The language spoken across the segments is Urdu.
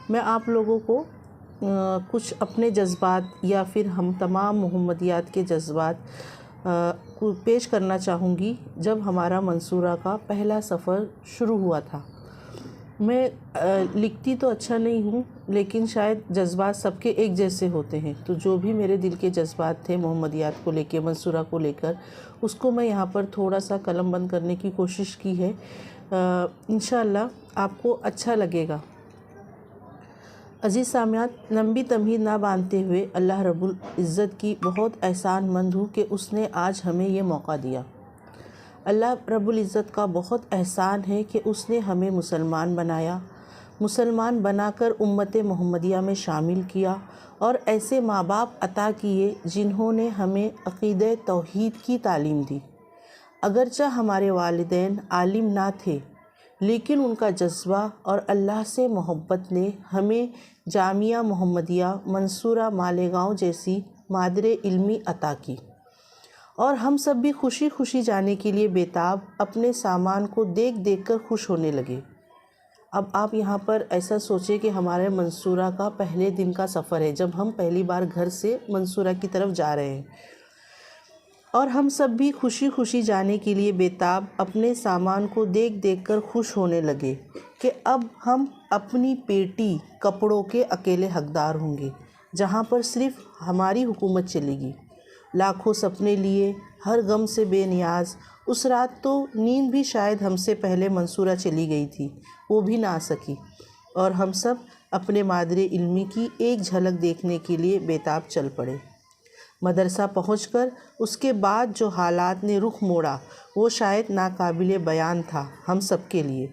میں آپ لوگوں کو کچھ اپنے جذبات یا پھر ہم تمام محمدیات کے جذبات کو پیش کرنا چاہوں گی جب ہمارا منصورہ کا پہلا سفر شروع ہوا تھا۔ میں لکھتی تو اچھا نہیں ہوں، لیکن شاید جذبات سب کے ایک جیسے ہوتے ہیں، تو جو بھی میرے دل کے جذبات تھے محمدیات کو لے کے، منصورہ کو لے کر، اس کو میں یہاں پر تھوڑا سا قلم بند کرنے کی کوشش کی ہے۔ انشاءاللہ آپ کو اچھا لگے گا۔ عزیز سامعات، لمبی تمہید نہ باندھتے ہوئے اللہ رب العزت کی بہت احسان مند ہوں کہ اس نے آج ہمیں یہ موقع دیا۔ اللہ رب العزت کا بہت احسان ہے کہ اس نے ہمیں مسلمان بنایا، مسلمان بنا کر امت محمدیہ میں شامل کیا، اور ایسے ماں باپ عطا کیے جنہوں نے ہمیں عقیدہ توحید کی تعلیم دی۔ اگرچہ ہمارے والدین عالم نہ تھے، لیکن ان کا جذبہ اور اللہ سے محبت نے ہمیں جامعہ محمدیہ منصورہ مالیگاؤں جیسی مادر علمی عطا کی، اور ہم سب بھی خوشی خوشی جانے کے لیے بیتاب اپنے سامان کو دیکھ دیکھ کر خوش ہونے لگے۔ اب آپ یہاں پر ایسا سوچیں کہ ہمارے منصورہ کا پہلے دن کا سفر ہے، جب ہم پہلی بار گھر سے منصورہ کی طرف جا رہے ہیں، اور ہم سب بھی خوشی خوشی جانے کے لیے بیتاب اپنے سامان کو دیکھ دیکھ کر خوش ہونے لگے کہ اب ہم اپنی پیٹی کپڑوں کے اکیلے حقدار ہوں گے، جہاں پر صرف ہماری حکومت چلے گی۔ لاکھوں سپنے لیے، ہر غم سے بے نیاز، اس رات تو نیند بھی شاید ہم سے پہلے منصورہ چلی گئی تھی، وہ بھی نہ آ سکی، اور ہم سب اپنے مادر علمی کی ایک جھلک دیکھنے کے لیے بیتاب چل پڑے۔ مدرسہ پہنچ کر اس کے بعد جو حالات نے رخ موڑا وہ شاید ناقابل بیان تھا ہم سب کے لیے۔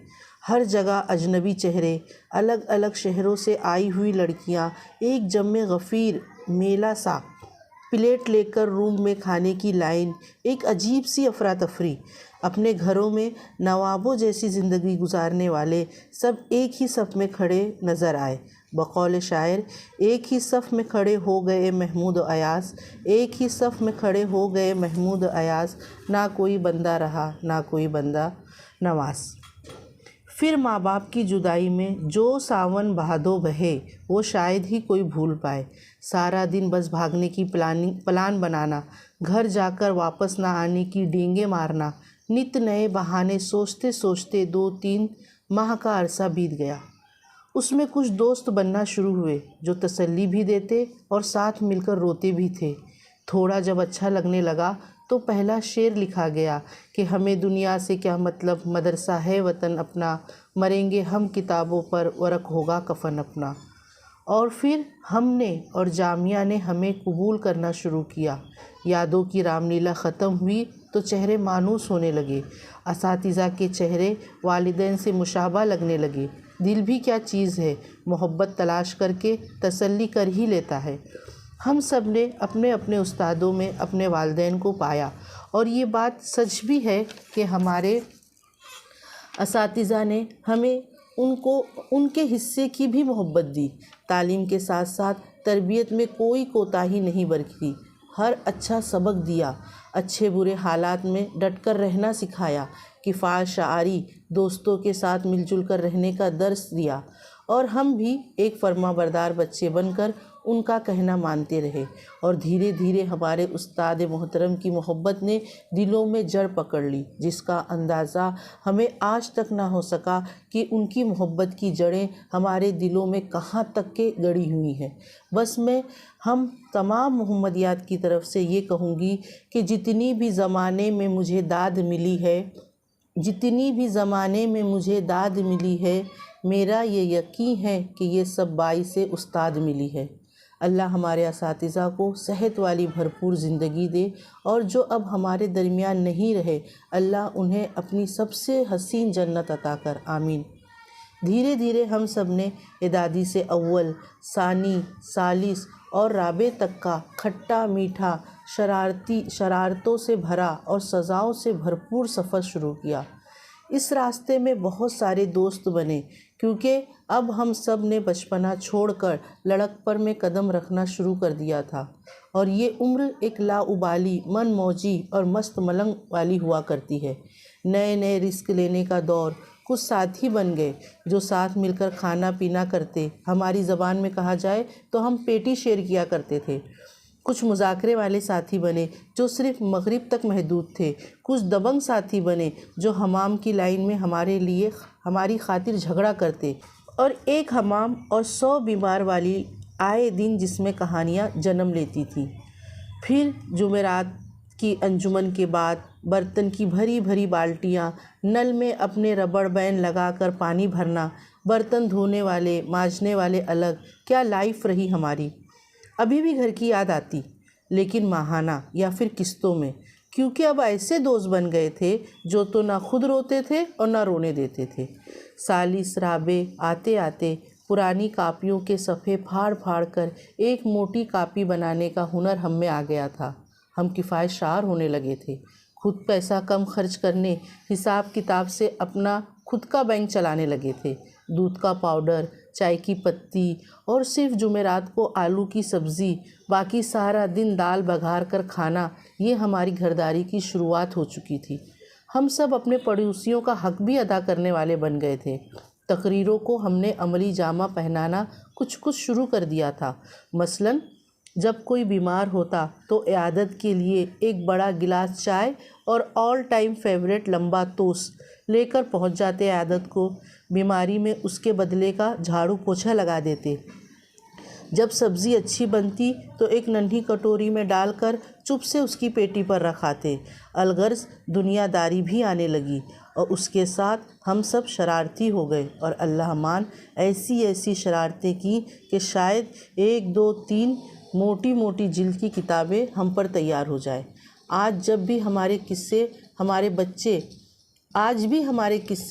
ہر جگہ اجنبی چہرے، الگ الگ شہروں سے آئی ہوئی لڑکیاں، ایک جم غفیر میلہ سا، پلیٹ لے کر روم میں کھانے کی لائن، ایک عجیب سی افراتفری۔ اپنے گھروں میں نوابوں جیسی زندگی گزارنے والے سب ایک ہی صف میں کھڑے نظر آئے۔ بقول شاعر، ایک ہی صف میں کھڑے ہو گئے محمود و ایاز، ایک ہی صف میں کھڑے ہو گئے محمود و ایاز، نہ کوئی بندہ رہا نہ کوئی بندہ نواز۔ پھر ماں باپ کی جدائی میں جو ساون بھادو بہے وہ شاید ہی کوئی بھول پائے۔ سارا دن بس بھاگنے کی پلان بنانا، گھر جا کر واپس نہ آنے کی ڈینگیں مارنا، نت نئے بہانے سوچتے سوچتے 2-3 ماہ کا عرصہ بیت گیا۔ اس میں کچھ دوست بننا شروع ہوئے جو تسلی بھی دیتے اور ساتھ مل کر روتے بھی تھے۔ تھوڑا جب اچھا لگنے لگا تو پہلا شعر لکھا گیا کہ ہمیں دنیا سے کیا مطلب، مدرسہ ہے وطن اپنا، مریں گے ہم کتابوں پر، ورق ہوگا کفن اپنا۔ اور پھر ہم نے اور جامعہ نے ہمیں قبول کرنا شروع کیا۔ یادوں کی رام لیلا ختم ہوئی تو چہرے مانوس ہونے لگے، اساتذہ کے چہرے والدین سے مشابہ لگنے لگے۔ دل بھی کیا چیز ہے، محبت تلاش کر کے تسلی کر ہی لیتا ہے۔ ہم سب نے اپنے اپنے استادوں میں اپنے والدین کو پایا، اور یہ بات سچ بھی ہے کہ ہمارے اساتذہ نے ہمیں ان کے حصے کی بھی محبت دی۔ تعلیم کے ساتھ ساتھ تربیت میں کوئی کوتاہی نہیں برتی، ہر اچھا سبق دیا، اچھے برے حالات میں ڈٹ کر رہنا سکھایا، کفایت شعاری، دوستوں کے ساتھ مل جل کر رہنے کا درس دیا، اور ہم بھی ایک فرما بردار بچے بن کر ان کا کہنا مانتے رہے، اور دھیرے دھیرے ہمارے استاد محترم کی محبت نے دلوں میں جڑ پکڑ لی، جس کا اندازہ ہمیں آج تک نہ ہو سکا کہ ان کی محبت کی جڑیں ہمارے دلوں میں کہاں تک کے گڑی ہوئی ہیں۔ بس میں ہم تمام محمدیات کی طرف سے یہ کہوں گی کہ جتنی بھی زمانے میں مجھے داد ملی ہے، میرا یہ یقین ہے کہ یہ سب باعث استاد ملی ہے۔ اللہ ہمارے اساتذہ کو صحت والی بھرپور زندگی دے، اور جو اب ہمارے درمیان نہیں رہے، اللہ انہیں اپنی سب سے حسین جنت عطا کر، آمین۔ دھیرے دھیرے ہم سب نے اعدادی سے اول، ثانی، ثالث اور رابع تک کا کھٹا میٹھا، شرارتوں سے بھرا اور سزاؤں سے بھرپور سفر شروع کیا۔ اس راستے میں بہت سارے دوست بنے، کیونکہ اب ہم سب نے بچپنا چھوڑ کر لڑکپن میں قدم رکھنا شروع کر دیا تھا، اور یہ عمر ایک لاابالی، من موجی اور مست ملنگ والی ہوا کرتی ہے۔ نئے نئے رزق لینے کا دور، کچھ ساتھی بن گئے جو ساتھ مل کر کھانا پینا کرتے، ہماری زبان میں کہا جائے تو ہم پیٹی شیئر کیا کرتے تھے۔ کچھ مذاکرے والے ساتھی بنے جو صرف مغرب تک محدود تھے، کچھ دبنگ ساتھی بنے جو حمام کی لائن میں ہماری خاطر جھگڑا کرتے، اور ایک حمام اور 100 بیمار والی آئے دن جس میں کہانیاں جنم لیتی تھیں۔ پھر جمعرات کی انجمن کے بعد برتن کی بھری بھری بالٹیاں، نل میں اپنے ربڑ بین لگا کر پانی بھرنا، برتن دھونے والے مانجنے والے الگ، کیا لائف رہی ہماری۔ ابھی بھی گھر کی یاد آتی، لیکن ماہانہ یا پھر قسطوں میں، کیونکہ اب ایسے دوست بن گئے تھے جو تو نہ خود روتے تھے اور نہ رونے دیتے تھے۔ سالس رابع آتے آتے پرانی کاپیوں کے صفحے پھاڑ پھاڑ کر ایک موٹی کاپی بنانے کا ہنر ہم میں آ گیا تھا۔ ہم کفایت شعار ہونے لگے تھے، خود پیسہ کم خرچ کرنے، حساب کتاب سے اپنا خود کا بینک چلانے لگے تھے۔ دودھ کا پاؤڈر، چائے کی پتی اور صرف جمعرات کو آلو کی سبزی، باقی سارا دن دال بگھار کر کھانا، یہ ہماری گھرداری کی شروعات ہو چکی تھی۔ ہم سب اپنے پڑوسیوں کا حق بھی ادا کرنے والے بن گئے تھے۔ تقریروں کو ہم نے عملی جامہ پہنانا کچھ شروع کر دیا تھا۔ مثلاً جب کوئی بیمار ہوتا تو عیادت کے لیے ایک بڑا گلاس چائے اور آل ٹائم فیورٹ لمبا توست لے کر پہنچ جاتے عیادت کو، بیماری میں اس کے بدلے کا جھاڑو پوچھا لگا دیتے۔ جب سبزی اچھی بنتی تو ایک ننھی کٹوری میں ڈال کر چپ سے اس کی پیٹی پر رکھاتے۔ الغرض دنیا داری بھی آنے لگی، اور اس کے ساتھ ہم سب شرارتی ہو گئے، اور اللہ مان ایسی شرارتیں کی کہ شاید 1 2 3 موٹی موٹی جلد کی کتابیں ہم پر تیار ہو جائیں۔ آج بھی ہمارے قصے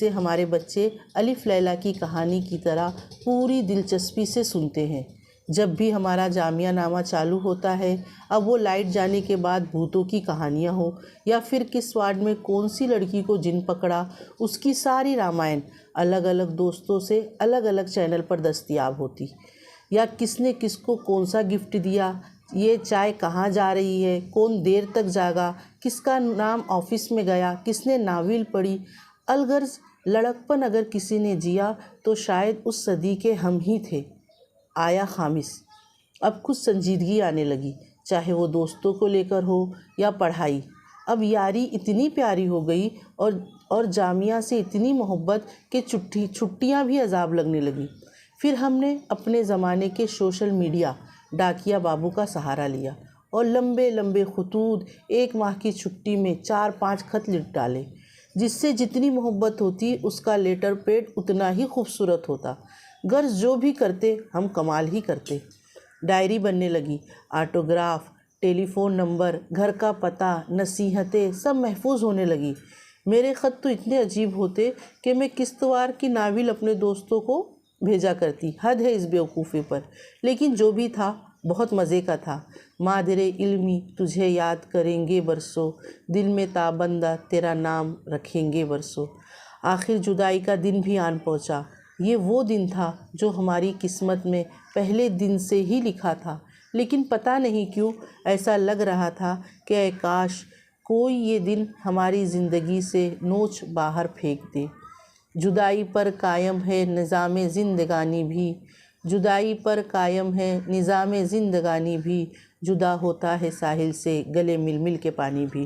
ہمارے بچے الف لیلا کی کہانی کی طرح پوری دلچسپی سے سنتے ہیں۔ جب بھی ہمارا جامعہ نامہ چالو ہوتا ہے، اب وہ لائٹ جانے کے بعد بھوتوں کی کہانیاں ہوں، یا پھر کس وارڈ میں کون سی لڑکی کو جن پکڑا، اس کی ساری رامائن الگ الگ دوستوں سے الگ الگ چینل پر دستیاب ہوتی، یا کس نے کس کو کون سا گفٹ دیا، یہ چائے کہاں جا رہی ہے، کون دیر تک جاگا، کس کا نام آفس میں گیا، کس نے ناول پڑھی۔ الغرض لڑکپن اگر کسی نے جیا تو شاید اس صدی کے ہم ہی تھے۔ آیا خامس، اب کچھ سنجیدگی آنے لگی، چاہے وہ دوستوں کو لے کر ہو یا پڑھائی۔ اب یاری اتنی پیاری ہو گئی اور جامعہ سے اتنی محبت کہ چھٹیاں بھی عذاب لگنے لگی۔ پھر ہم نے اپنے زمانے کے سوشل میڈیا ڈاکیا بابو کا سہارا لیا، اور لمبے لمبے خطوط، 1 ماہ کی چھٹی میں 4-5 خط لکھ ڈالے۔ جس سے جتنی محبت ہوتی اس کا لیٹر پیڈ اتنا ہی خوبصورت ہوتا۔ غرض جو بھی کرتے ہم کمال ہی کرتے۔ ڈائری بننے لگی، آٹوگراف، ٹیلی فون نمبر، گھر کا پتہ، نصیحتیں سب محفوظ ہونے لگی۔ میرے خط تو اتنے عجیب ہوتے کہ میں قسطوار کی ناول اپنے دوستوں کو بھیجا کرتی، حد ہے اس بیوقوفی پر، لیکن جو بھی تھا بہت مزے کا تھا۔ مادر علمی تجھے یاد کریں گے برسوں، دل میں تابندہ تیرا نام رکھیں گے برسوں۔ آخر جدائی کا دن بھی آن پہنچا۔ یہ وہ دن تھا جو ہماری قسمت میں پہلے دن سے ہی لکھا تھا، لیکن پتہ نہیں کیوں ایسا لگ رہا تھا کہ اے کاش کوئی یہ دن ہماری زندگی سے نوچ باہر پھینک دے۔ جدائی پر قائم ہے نظام زندگانی بھی، جدائی پر قائم ہے نظام زندگانی بھی، جدا ہوتا ہے ساحل سے گلے مل مل کے پانی بھی۔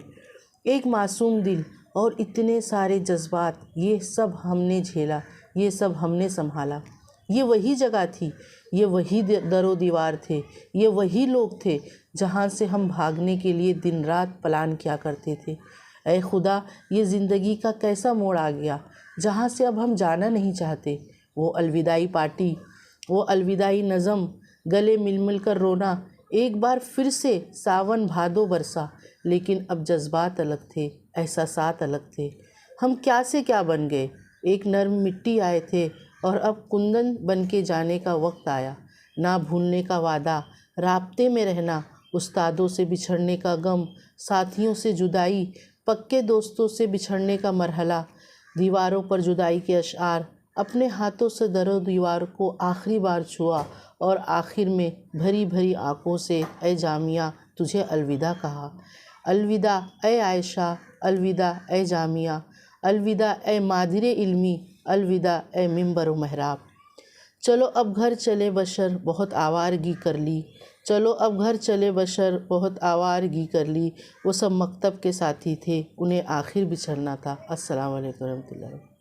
ایک معصوم دل اور اتنے سارے جذبات، یہ سب ہم نے جھیلا، یہ سب ہم نے سنبھالا۔ یہ وہی جگہ تھی، یہ وہی در و دیوار تھے، یہ وہی لوگ تھے جہاں سے ہم بھاگنے کے لیے دن رات پلان کیا کرتے تھے۔ اے خدا، یہ زندگی کا کیسا موڑ آ گیا جہاں سے اب ہم جانا نہیں چاہتے۔ وہ الوداعی پارٹی، وہ الوداعی نظم، گلے مل مل کر رونا، ایک بار پھر سے ساون بھادو برسا، لیکن اب جذبات الگ تھے، احساسات الگ تھے۔ ہم کیا سے کیا بن گئے، ایک نرم مٹی آئے تھے اور اب کندن بن کے جانے کا وقت آیا۔ نہ بھولنے کا وعدہ، رابطے میں رہنا، استادوں سے بچھڑنے کا غم، ساتھیوں سے جدائی، پکے دوستوں سے بچھڑنے کا مرحلہ، دیواروں پر جدائی کے اشعار، اپنے ہاتھوں سے در و دیوار کو آخری بار چھوا، اور آخر میں بھری بھری آنکھوں سے اے جامعہ تجھے الوداع کہا۔ الوداع اے عائشہ، الوداع اے جامعہ، الوداع اے مادر علمی، الوداع اے ممبر و محراب۔ چلو اب گھر چلے بشر بہت آوارگی کر لی، چلو اب گھر چلے بشر بہت آوارگی کر لی، وہ سب مکتب کے ساتھی تھے، انہیں آخر بچھڑنا تھا۔ السلام علیکم ورحمۃ اللہ۔